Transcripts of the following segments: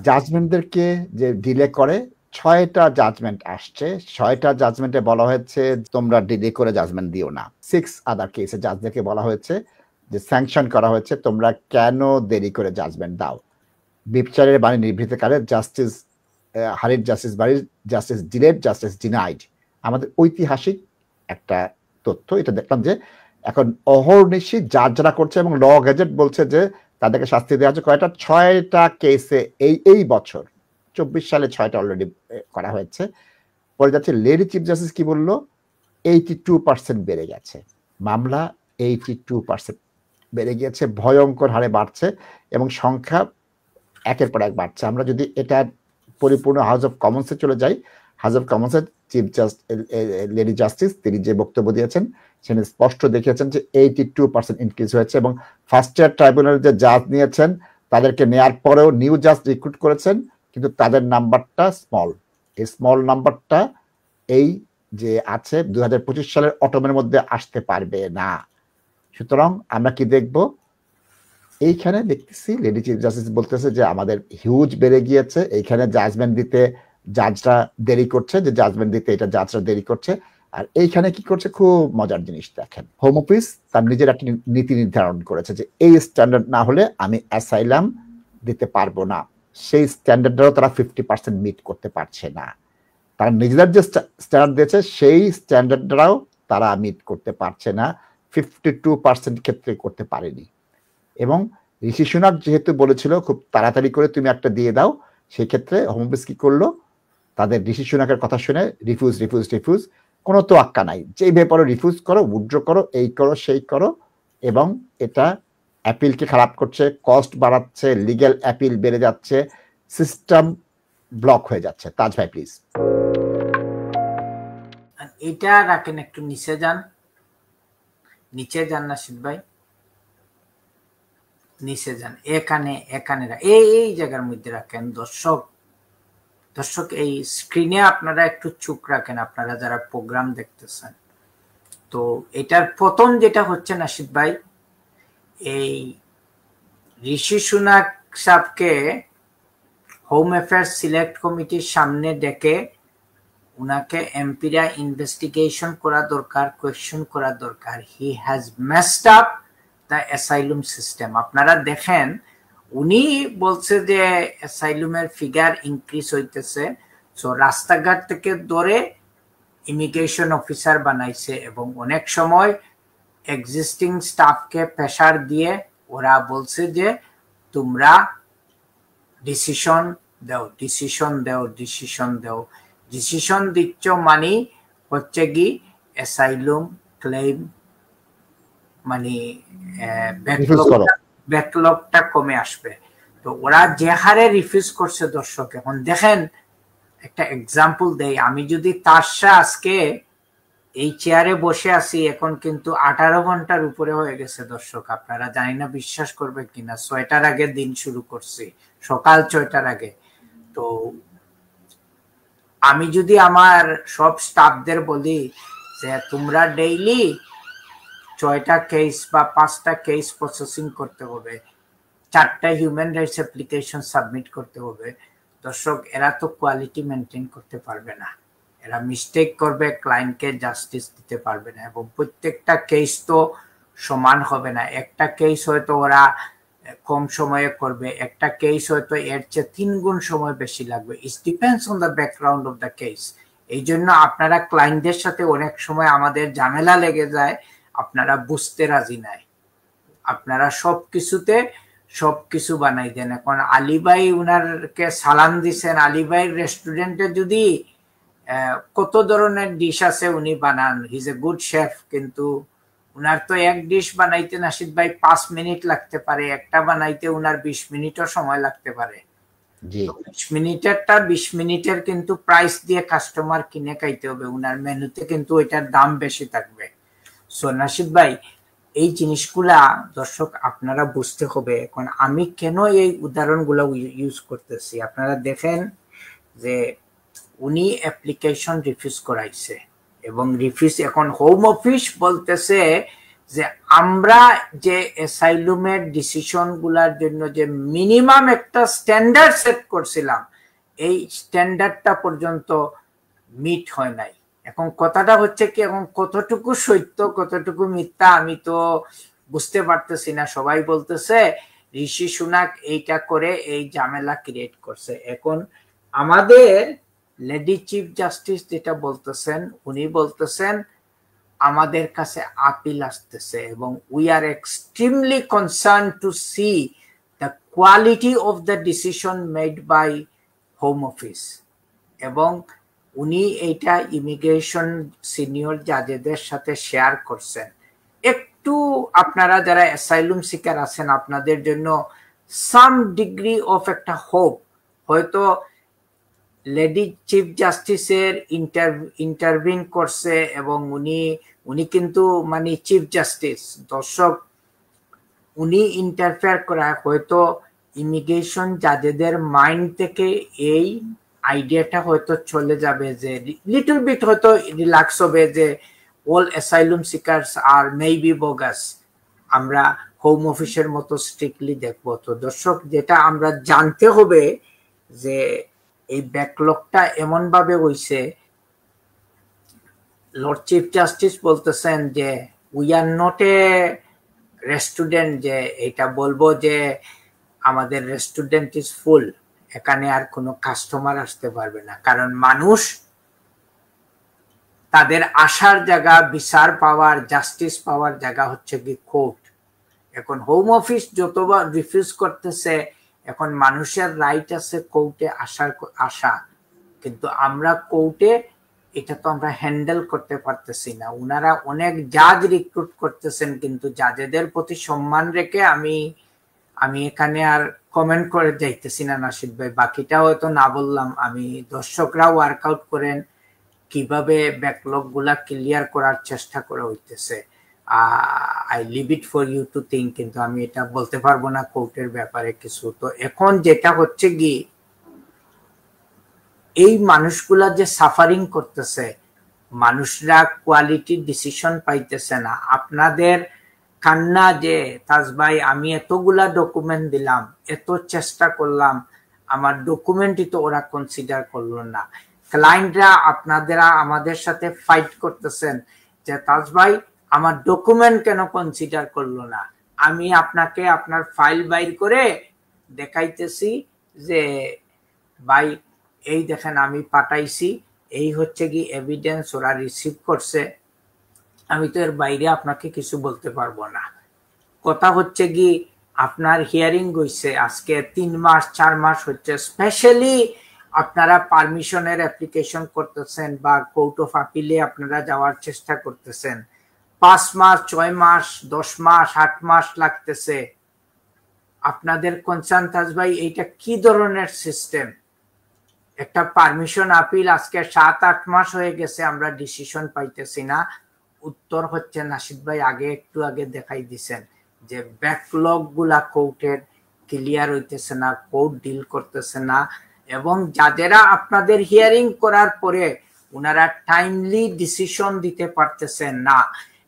জাজমেন্টদেরকে যে ডিলে করে 6টা জাজমেন্ট আসছে। 6টা জাজমেন্টে বলা হয়েছে তোমরা ডিলে করে জাজমেন্ট দিও না। 6 আদার কেসে জাজদেরকে বলা হয়েছে যে স্যাংশন করা হয়েছে তোমরা কেন দেরি করে জাজমেন্ট দাও। বিচারের বাণী নিভৃতকালে জাস্টিস হারির জাস্টিস বাড়ির জাস্টিস ডিলেড জাস্টিস ডিনাইড। আমাদের ঐতিহাসিক একটা তথ্য এটা দেখলাম যে এখন অহর্নিশি যারা করছে এবং ল গেজেট বলছে যে তাদেরকে শাস্তি দেওয়া হচ্ছে কয়টা 6টা কেসে এই বছর 24 সালে 6টা অলরেডি করা হয়েছে। পরে যাচ্ছে লেডি চিফ জাস্টিস কি বললো 82% বেড়ে গেছে মামলা 82% বেড়ে গিয়েছে ভয়ঙ্কর হারে বাড়ছে এবং সংখ্যা একের পর এক বাড়ছে। আমরা যদি এটা পরিপূর্ণ হাউস অফ কমন্সে চলে যাই হাউস অফ কমন্সের চিফ লেডি জাস্টিস তিনি যে বক্তব্য দিয়েছেন সেখানে স্পষ্ট দেখিয়েছেন যে 82% ইনক্রিজ হয়েছে এবং ফার্স্ট ইয়ার ট্রাইব্যুনাল যে জাজ নিয়েছেন তাদেরকে নেয়ার পরেও নিউ জাজ রিক্রুট করেছেন কিন্তু তাদের নাম্বারটা স্মল। এই স্মল নাম্বারটা এই যে আছে 2025 সালের অটোমের মধ্যে আসতে পারবে না। সুতরাং আমরা কি দেখব এইখানে দেখতেছি লেডি চিফ জাস্টিস বলতেছে যে আমাদের হিউজ বেড়ে গিয়েছে এইখানে জাজমেন্ট দিতে জাজরা দেরি করছে যে জাজমেন্ট দিতে এটা জাজরা দেরি করছে। আর এইখানে কি করছে খুব মজার জিনিস দেখেন হোম অফিস তার নিজের একটা নীতি নির্ধারণ করেছে যে এই স্ট্যান্ডার্ড না হলে আমি অ্যাসাইলাম দিতে পারবো না। সেই স্ট্যান্ডার্ডটাও তারা 50% মিট করতে পারছে না। তারা নিজেদের যে স্ট্যান্ডার্ড দিয়েছে সেই স্ট্যান্ডার্ডটাও তারা মিট করতে পারছে না 52% ক্ষেত্রে করতে পারেনি। এবং ঋষি সুনাক যেহেতু বলেছিল খুব তাড়াতাড়ি করে তুমি একটা দিয়ে দাও সেই ক্ষেত্রে হোম অফিস কি করলো তাদের ঋষি সুনাকের কথা শুনে রিফিউজ কোনো তো আক্কা নাই যেই ব্যাপারে রিফিউজ করো উইথড্র করো এই করো সেই করো এবং এটা অ্যাপিলকে খারাপ করছে কস্ট বাড়াচ্ছে লিগ্যাল অ্যাপিল বেড়ে যাচ্ছে সিস্টেম ব্লক হয়ে যাচ্ছে। তাজ ভাই প্লিজ এটা রাখেন একটু নিচে যান নাসিদ ভাই নিচে যান এখানে এই জায়গার মধ্যে রাখেন। দর্শক এই স্ক্রিনে আপনারা একটু চোখ রাখেন আপনারা যারা প্রোগ্রাম দেখতেছেন। তো এটার প্রথম যেটা হচ্ছে নাসিদ ভাই এই ঋষি সুনাক সাহেবকে হোম অ্যাফেয়ার্স সিলেক্ট কমিটির সামনে ডেকে উনাকে এমপিরা ইনভেস্টিগেশন করা দরকার কোয়েশ্চন করা দরকার। He has messed up the asylum system. আপনারা দেখেন উনি বলছে যে অ্যাসাইলুমের ফিগার ইনক্রিজ হইতেছে সো রাস্তাঘাট থেকে ধরে ইমিগ্রেশন অফিসার বানাইছে এবং অনেক সময় এক্সিস্টিং স্টাফকে প্রেসার দিয়ে ওরা বলছে যে তোমরা ডিসিশন দিচ্ছ মানে হচ্ছে কি অ্যাসাইলুম ক্লেম মানে ব্যাকলগটা কমে আসবে। তো ওরা যে হারে রিফিউজ করছে দর্শক এখন দেখেন একটা এক্সাম্পল দেই আমি যদি তারশা আজকে এই চেয়ারে বসে আছি এখন কিন্তু 18 ঘন্টার উপরে হয়ে গেছে দর্শক আপনারা জানি না বিশ্বাস করবে কিনা 6টার আগে দিন শুরু করছি সকাল 6টার আগে। তো আমি যদি আমার সব স্টাফদের বলি যে তোমরা ডেইলি 6টা কেস বা 5টা কেস প্রসেসিং করতে হবে 4টা হিউম্যান রাইটস অ্যাপ্লিকেশন সাবমিট করতে হবে দর্শক এরা তো কোয়ালিটি মেনটেন করতে পারবে না এরা মিস্টেক করবে ক্লায়েন্টকে জাস্টিস দিতে পারবে না এবং প্রত্যেকটা কেস তো সমান হবে না একটা কেস হয়তো ওরা কম সময়ে করবে একটা কেস হয়তো এর চেয়ে 3 গুণ সময় বেশি লাগবে it depends on the background of the case. এই জন্য আপনারা ক্লায়েন্টদের সাথে অনেক সময় আমাদের ঝামেলা লেগে যায় আপনারা বুঝতে রাজি নাই আপনারা সবকিছু বানাই দেন। এখন আলী ভাই উনারকে সালাম দিছেন আলী ভাইয়ের রেস্টুরেন্টে যদি কত ধরনের ডিশ আছে উনি বানান he is a good chef কিন্তু উনার তো এক ডিশ বানাইতে নাসিদ ভাই 5 মিনিট লাগতে পারে একটা বানাইতে উনার 20 মিনিটও সময় লাগতে পারে 20 মিনিটের কিন্তু প্রাইস দিয়ে কাস্টমার কিনে খাইতে হবে উনার মেনুতে কিন্তু ওইটার দাম বেশি থাকবে। সো নাসিদ ভাই এই জিনিসগুলা দর্শক আপনারা বুঝতে হবে। এখন আমি কেন এই উদাহরণগুলো ইউজ করতেছি আপনারা দেখেন যে উনি অ্যাপ্লিকেশন রিফিউজ করাইছে এবং রিফিউজ এখন হোম অফিস বলতেছে যে আমরা যে অ্যাসাইলুমের ডিসিশন গুলার জন্য যে মিনিমাম একটা স্ট্যান্ডার্ড সেট করছিলাম, এই স্ট্যান্ডার্ডটা পর্যন্ত মিট হয় নাই। এখন কথাটা হচ্ছে কি, এখন কতটুকু সত্য কতটুকু মিথ্যা আমি তো বুঝতে পারতেছি না। সবাই বলতেছে ঋষি সুনাক এইটা করে এই ঝামেলা ক্রিয়েট করছে। এখন আমাদের লেডি চিফ জাস্টিস যেটা বলতেছেন, উনি বলতেছেন আমাদের কাছে আপিল আসতেছে এবং we are extremely concern to see the quality of the decision made by home office. এবং উনি এইটা ইমিগ্রেশন সিনিয়র জাজেদের সাথে শেয়ার করছেন। একটু আপনারা যারা অ্যাসাইলুম সিকার আছেন, আপনাদের জন্য সাম ডিগ্রি অফ একটা হোপ, হয়তো লেডি চিফ জাস্টিসের ইন্টারভিন করছে এবং উনি কিন্তু মানে চিফ জাস্টিস, দর্শক, উনি ইন্টারফেয়ার করা হয়তো ইমিগ্রেশন জাজেদের মাইন্ড থেকে এই আইডিয়াটা হয়তো চলে যাবে, যে লিটল বিট হয়তো রিল্যাক্স হবে যে অল অ্যাসাইলুম সিকার্স আর মেবি বোগাস, আমরা হোম অফিসের মতো স্ট্রিক্টলি দেখবো। তো দর্শক, যেটা আমরা জানতে হবে যে এই ব্যাকলগটা এমন ভাবে হইছে, লর্ড চিফ জাস্টিস বলতেছেন যে we are not a restaurant, যে এটা বলবো যে আমাদের রেস্টুরেন্ট ইজ ফুল, এখানে আর কোনো কাস্টমার আসতে পারবে না। কারণ মানুষ তাদের আসার জায়গা, বিচার পাওয়ার, জাস্টিস পাওয়ার জায়গা হচ্ছে কি কোর্ট। এখন হোম অফিস যতবার রিফিউজ করতেছে, এখন মানুষের রাইট আছে কোর্টে আসা, কিন্তু আমরা কোর্টে এটা তো আমরা হ্যান্ডেল করতে পারতেছি না। উনারা অনেক জাজ রিক্রুট করতেছেন, কিন্তু জাজেদের প্রতি সম্মান রেখে আমি এখানে আর কমেন্ট করে যাইতেছি না নাশিদ ভাই, বাকিটা হয়তো না বললাম আমি। দর্শকরা ওয়ার্কআউট করেন কিভাবে ব্যাকলগ গুলা ক্লিয়ার করার চেষ্টা করা হইতেছে। I leave it for you to think, কিন্তু আমি এটা বলতে পারবো না কোর্টের ব্যাপারে কিছু। তো এখন যেটা হচ্ছে কি, এই মানুষগুলা যে সাফারিং করতেছে, মানুষরা কোয়ালিটি ডিসিশন পাইতেছে না। আপনাদের কান্না যে তাজ ভাই আমি এতগুলা ডকুমেন্ট দিলাম, এত চেষ্টা করলাম, আমার ডকুমেন্টই তো ওরা কনসিডার করলো না। ক্লায়েন্টরা আপনারা আমাদের সাথে ফাইট করতেছেন যে তাজ ভাই আমার ডকুমেন্ট কেন কনসিডার করলো না। আমি আপনাকে আপনার ফাইল বাইর করে দেখাইতেছি যে ভাই এই দেখেন আমি পাঠাইছি, এই হচ্ছে কি এভিডেন্স, ওরা রিসিভ করছে। আমি তো এর বাইরে আপনাকে কিছু বলতে পারবো না। কথা হচ্ছে কি, আপনার হিয়ারিং হইছে আজকে 3 মাস 4 মাস হচ্ছে, স্পেশালি আপনারা পারমিশনের অ্যাপ্লিকেশন করতেছেন বা কোর্ট অফ আপিলে আপনারা যাওয়ার চেষ্টা করতেছেন, 5 মাস 6 মাস 10 মাস 8 মাস লাগতেছে। আপনাদের কনসার্ন তাজ ভাই এইটা কি ধরনের সিস্টেম? একটা পারমিশন আপিল আজকে 7-8 মাস হয়ে গেছে, আমরা ডিসিশন পাইতেছি না। উত্তর হচ্ছে নাশিদ ভাই একটু আগে দেখাই দিছেন যে ব্যাকলগ গুলা কোর্টের ক্লিয়ার হইতেছে না, কোর্ট ডিল করতেছে না, এবং যারা আপনাদের হিয়ারিং করার পরে ওনারা টাইমলি ডিসিশন দিতে পারতেছেন না।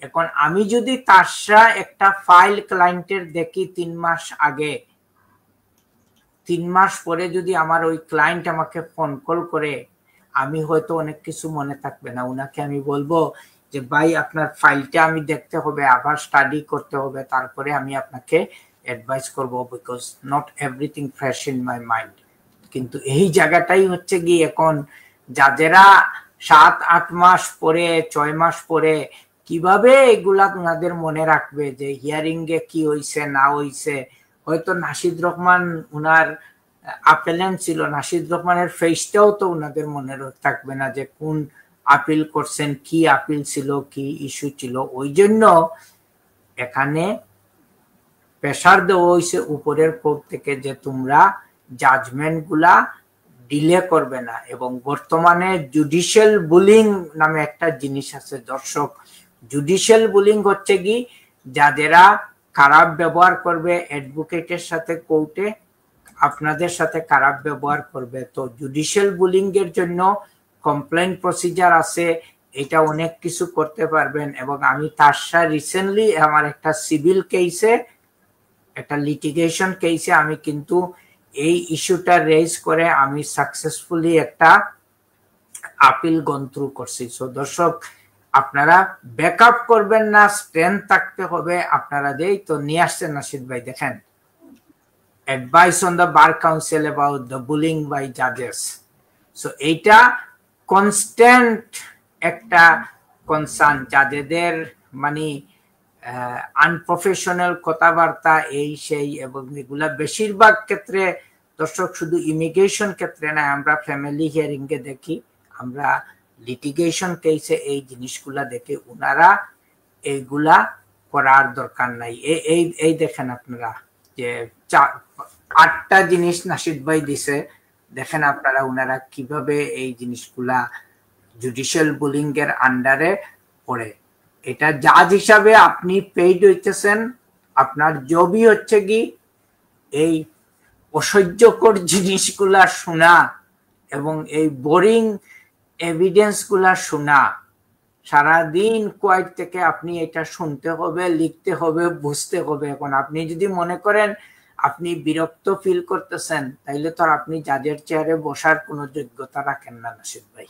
এখন আমি যদি তারসা একটা ফাইল ক্লায়েন্টের দেখি 3 মাস আগে, 3 মাস পরে যদি আমার ওই ক্লায়েন্ট আমাকে ফোন কল করে, আমি হয়তো অনেক কিছু মনে থাকবে না, উনাকে আমি বলবো যে ভাই আপনার ফাইলটা আমি দেখতে হবে, আবার স্টাডি করতে হবে, তারপরে আমি আপনাকে অ্যাডভাইস করব, because not everything fresh in my mind. কিন্তু এই জায়গাটাই হচ্ছে কি, এখন যারা 7-8 মাস পরে 6 মাস পরে কিভাবে এগুলা ওনাদের মনে রাখবে যে হিয়ারিং এ কি হইছে না হইছে। হয়তো নাশিদ রহমান উনার আপিলেন্ট ছিল, নাশিদ রহমানের ফেসটাও তো উনাদের মনে থাকবে না যে কোন আপিল করছেন, কি আপিল ছিল, কি ইস্যু ছিল। ওই জন্য এখানে প্রেসার দেওয়া হয়েছে উপরের কোর্ট থেকে যে তোমরা জাজমেন্ট গুলা ডিলে করবে না। এবং বর্তমানে জুডিশিয়াল বুলিং নামে একটা জিনিস আছে দর্শক। জুডিশিয়াল বুলিং হচ্ছে কি, যারা খারাপ ব্যবহার করবে অ্যাডভোকেটের সাথে কোর্টে, আপনাদের সাথে খারাপ ব্যবহার করবে। তো জুডিশিয়াল বুলিং এর জন্য কমপ্লেইন প্রসিজার আছে, এটা অনেক কিছু করতে পারবেন। এবং আমি তার সাথে রিসেন্টলি আমার একটা সিভিল কেসে, একটা লিটিগেশন কেসে আমি কিন্তু এই ইস্যুটা রেজ করে আমি সাকসেসফুলি একটা আপিল গন থ্রু করছি। সো দর্শক, আপনারা ব্যাকআপ করবেন না, স্ট্রেংথ থাকতে হবে আপনারা। দেই তো নিয়ে আসছেন নাশিদ ভাই, দেখেন, advice on the bar council about the bullying by জাজেস। সো এইটা কনস্ট্যান্ট একটা কনসার্ন, যাদের মানে আনপ্রফেশনাল কথাবার্তা এই সেই, এবং এগুলা বেশিরভাগ ক্ষেত্রে দর্শক শুধু ইমিগ্রেশন ক্ষেত্রে না, আমরা ফ্যামিলি হিয়ারিং এ দেখি, আমরা লিটিগেশন কেসে এই জিনিসগুলা দেখে, উনারা এইগুলা করার দরকার নাই। এই দেখেন আপনারা যে 8টা জিনিস নাশিদ ভাই দিছে, দেখেন আপনারা উনারা কিভাবে এই জিনিসগুলা জুডিশিয়াল বুলিং এর আন্ডারে পড়ে। এটা জাজ হিসাবে আপনি পেইড হইতেছেন, আপনার জবই হচ্ছে কি এই অসহ্যকর জিনিসগুলা শোনা এবং এই বোরিং এভিডেন্স গুলা শোনা। সারাদিন কোয়াইট থেকে আপনি এটা শুনতে হবে, লিখতে হবে, বুঝতে হবে। এখন আপনি যদি মনে করেন আপনি বিরক্ত ফিল করতেছেন, তাইলে তো আর আপনি জাজের চেয়ারে বসার কোনো যোগ্যতা রাখেন না নাশিদ ভাই।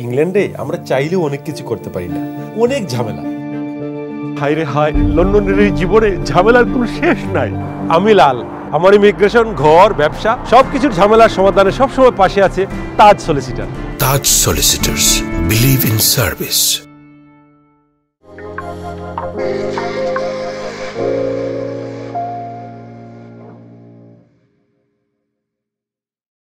ইংল্যান্ডে আমরা চাইলেও অনেক কিছু করতে পারি না, অনেক ঝামেলা। হায় রে হায়, লন্ডনের এই জীবনে ঝামেলার কোনো শেষ নাই। আমি লাল, আমার ইমিগ্রেশন, ঘর, ব্যবসা সবকিছুর ঝামেলার সমাধানে সবসময় পাশে আছে Taj solicitor. Taj solicitors, believe in service.